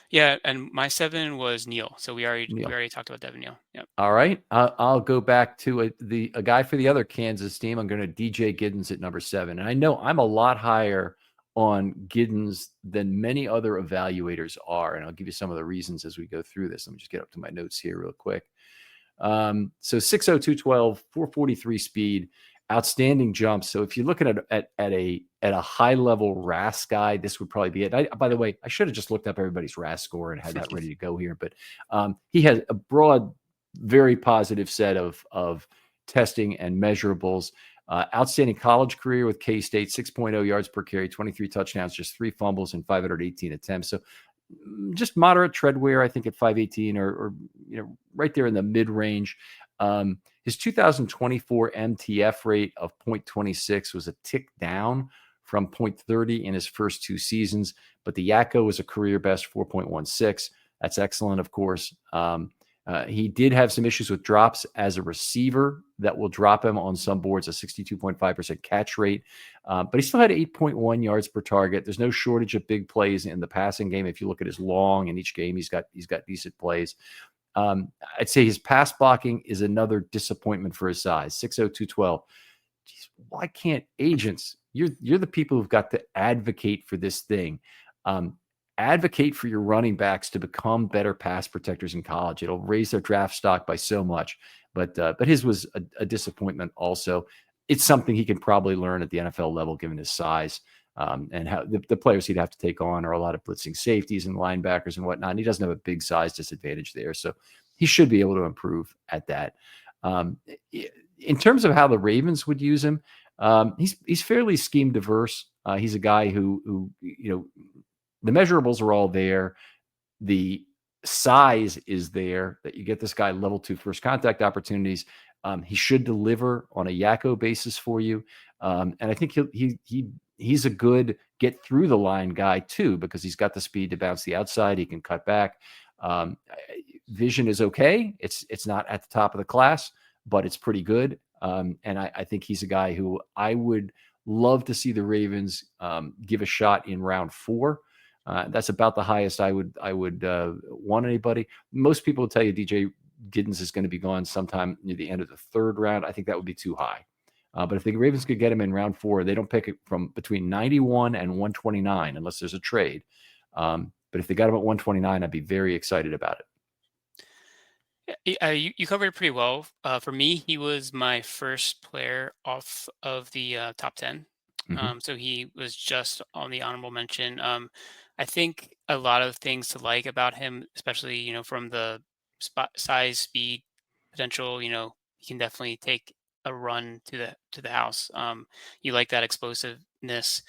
Yeah, and my 7 was Neal. So we already talked about Devin Neal. Yep. All right, I'll go back to a guy for the other Kansas team. I'm going to DJ Giddens at number 7, and I know I'm a lot higher on Giddens than many other evaluators are, and I'll give you some of the reasons as we go through this. Let me just get up to my notes here real quick. So 6'0", 212, 443 speed, outstanding jump. So if you're looking at a high level RAS guy, this would probably be it. By the way, I should have just looked up everybody's RAS score and had that ready to go here. But he has a broad, very positive set of testing and measurables. Outstanding college career with K-State, 6.0 yards per carry, 23 touchdowns, just 3 fumbles and 518 attempts. So just moderate tread wear, I think, at 518 or right there in the mid range. His 2024 MTF rate of 0.26 was a tick down from 0.30 in his first 2 seasons, but the Yakko was a career best 4.16. That's excellent, of course. He did have some issues with drops as a receiver that will drop him on some boards, a 62.5% catch rate. But he still had 8.1 yards per target. There's no shortage of big plays in the passing game. If you look at his long in each game, he's got decent plays. I'd say his pass blocking is another disappointment for his size, 6'0", 212. Jeez, why can't agents, you're the people who've got to advocate for this thing. Advocate for your running backs to become better pass protectors in college. It'll raise their draft stock by so much. But his was a disappointment also. It's something he can probably learn at the NFL level given his size and how the players he'd have to take on are a lot of blitzing safeties and linebackers and whatnot. And he doesn't have a big size disadvantage there. So he should be able to improve at that. In terms of how the Ravens would use him, he's fairly scheme diverse. He's a guy who the measurables are all there. The size is there that you get this guy level 2 first contact opportunities. He should deliver on a Yakko basis for you. And I think he's a good get through the line guy too, because he's got the speed to bounce the outside. He can cut back. Vision is okay. It's not at the top of the class, but it's pretty good. And I think he's a guy who I would love to see the Ravens give a shot in round 4. That's about the highest I would want anybody. Most people will tell you DJ Giddens is going to be gone sometime near the end of the 3rd round. I think that would be too high. But if the Ravens could get him in round 4, they don't pick it from between 91 and 129 unless there's a trade. But if they got him at 129, I'd be very excited about it. You covered it pretty well. For me, he was my first player off of the top 10. So he was just on the honorable mention. I think a lot of things to like about him, especially, from the size, speed, potential, he can definitely take a run to the house. You like that explosiveness.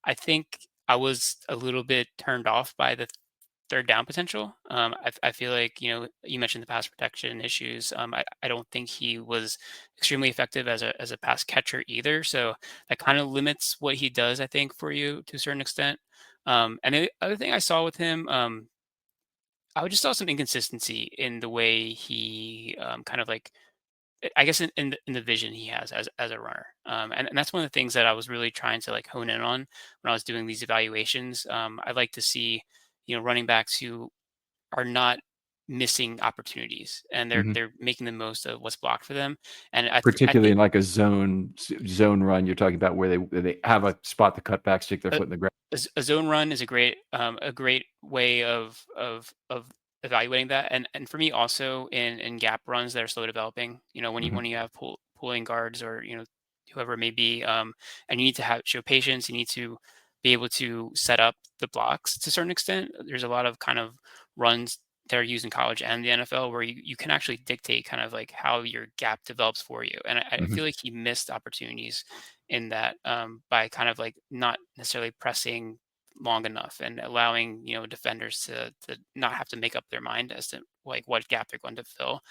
I think I was a little bit turned off by the third down potential. I feel like, you mentioned the pass protection issues. I don't think he was extremely effective as a pass catcher either. So that kind of limits what he does, I think, for you to a certain extent. And the other thing I saw with him, I just saw some inconsistency in the way he kind of like, I guess in the vision he has as a runner, and that's one of the things that I was really trying to like hone in on when I was doing these evaluations. I like to see, running backs who are not missing opportunities and Mhm. they're making the most of what's blocked for them. And I Particularly think in like a zone run, you're talking about where they have a spot to cut back, stick their a, foot in the ground. a zone run is a great way of evaluating that. And for me also in gap runs that are slow developing, when you Mhm. have pulling guards or whoever it may be, and you need to have show patience. You need to be able to set up the blocks to a certain extent. There's a lot of kind of runs that are used in college and the NFL where you can actually dictate kind of like how your gap develops for you. And I Mhm. feel like he missed opportunities in that, by kind of like not necessarily pressing long enough and allowing defenders to not have to make up their mind as to like what gap they're going to fill.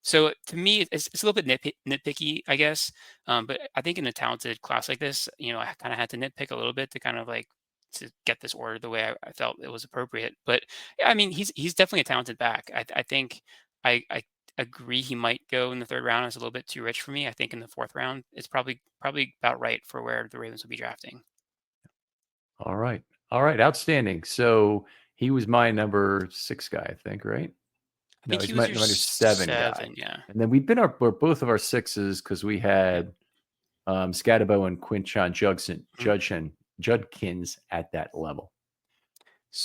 So to me, it's a little bit nitpicky, I guess. But I think in a talented class like this, I kind of had to nitpick a little bit to kind of like to get this order the way I felt it was appropriate. But yeah, I mean, he's definitely a talented back. I think I agree he might go in the third round. It's a little bit too rich for me. I think in the fourth round, it's probably about right for where the Ravens will be drafting. All right. All right. Outstanding. So he was my number 6 guy, I think, right? I No, think he he's was my your number 7 guy. seven. Yeah. And then we've been we're both of our 6s because we Yeah. had Scatabo and Quinchon Mhm. Judkins at that level.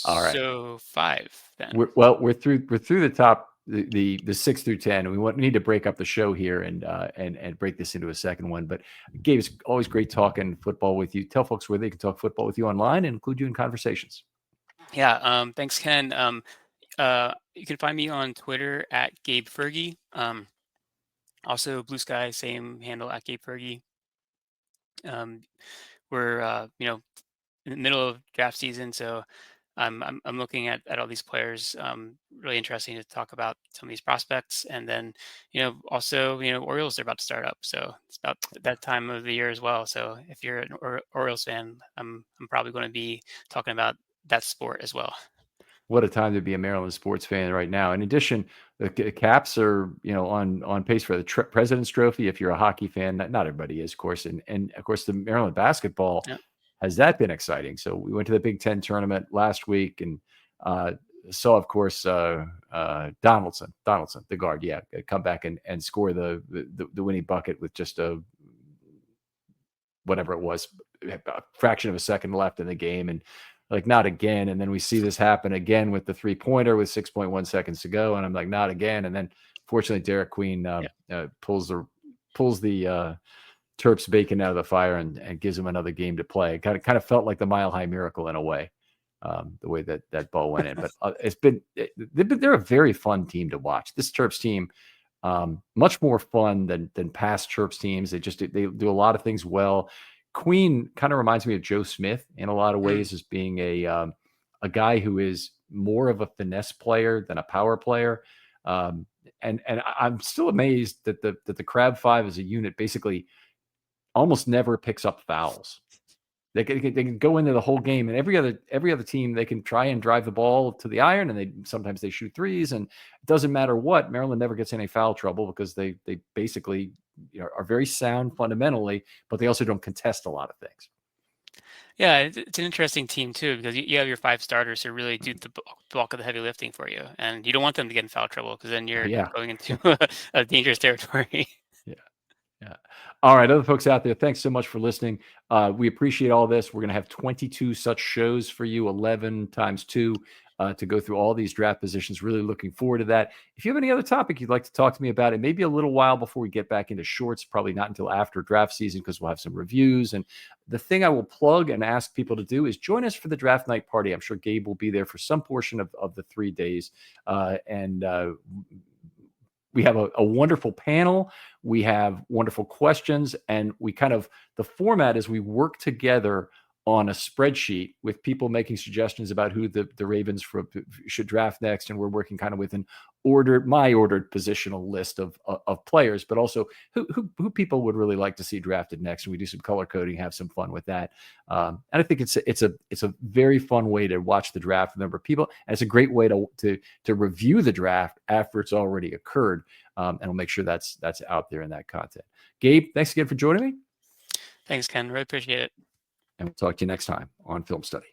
All right. So 5 then. We're through the top the 6 through 10. We need to break up the show here and break this into a second one. But Gabe, it's always great talking football with you. Tell folks where they can talk football with you online and include you in conversations. Yeah. Thanks, Ken. You can find me on Twitter at Gabe Fergie. Also Blue Sky, same handle at Gabe Fergie. Um, we're in the middle of draft season, so I'm looking at all these players. Really interesting to talk about some of these prospects, and then also Orioles are about to start up, so it's about that time of the year as well. So if you're an Orioles fan, I'm probably going to be talking about that sport as well. What a time to be a Maryland sports fan right now. In addition, the Caps are on pace for the President's Trophy. If you're a hockey fan, not everybody is, of course, and of course the Maryland basketball Yeah, has that been exciting. So we went to the Big Ten tournament last week and uh, saw, of course, Donaldson, the guard, come back and score the winning bucket with just a whatever it was, a fraction of a second left in the game, and like not again. And then we see this happen again with the 3-pointer with 6.1 seconds to go, and I'm like, not again. And then fortunately, Derek Queen yeah, pulls the Terps bacon out of the fire and gives them another game to play. It kind of felt like the Mile High Miracle in a way, the way that ball went in. But they're a very fun team to watch. This Terps team, much more fun than past Terps teams. They do a lot of things well. Queen kind of reminds me of Joe Smith in a lot of mm, ways as being a guy who is more of a finesse player than a power player. And I'm still amazed that the Crab Five as a unit basically almost never picks up fouls. They can go into the whole game, and every other team they can try and drive the ball to the iron, and sometimes they shoot threes, and it doesn't matter what. Maryland never gets any foul trouble because they basically are very sound fundamentally, but they also don't contest a lot of things. yeah. It's an interesting team too because you have your 5 starters who really do the bulk of the heavy lifting for you, and you don't want them to get in foul trouble because then you're Yeah, going into a dangerous territory. yeah. Yeah. All right, other folks out there, thanks so much for listening. We appreciate all this. We're going to have 22 such shows for you, 11 times 2, to go through all these draft positions. Really looking forward to that. If you have any other topic you'd like to talk to me about, it may be a little while before we get back into shorts, probably not until after draft season because we'll have some reviews. And the thing I will plug and ask people to do is join us for the draft night party. I'm sure Gabe will be there for some portion of the 3 days. And we have a wonderful panel. We have wonderful questions, and the format is we work together on a spreadsheet with people making suggestions about who the Ravens should draft next. And we're working kind of with my ordered positional list of players, but also who people would really like to see drafted next. And we do some color coding, have some fun with that. And I think it's a very fun way to watch the draft with a number of people. And it's a great way to review the draft after it's already occurred. And we'll make sure that's out there in that content. Gabe, thanks again for joining me. Thanks, Ken. Really appreciate it. And we'll talk to you next time on Film Study.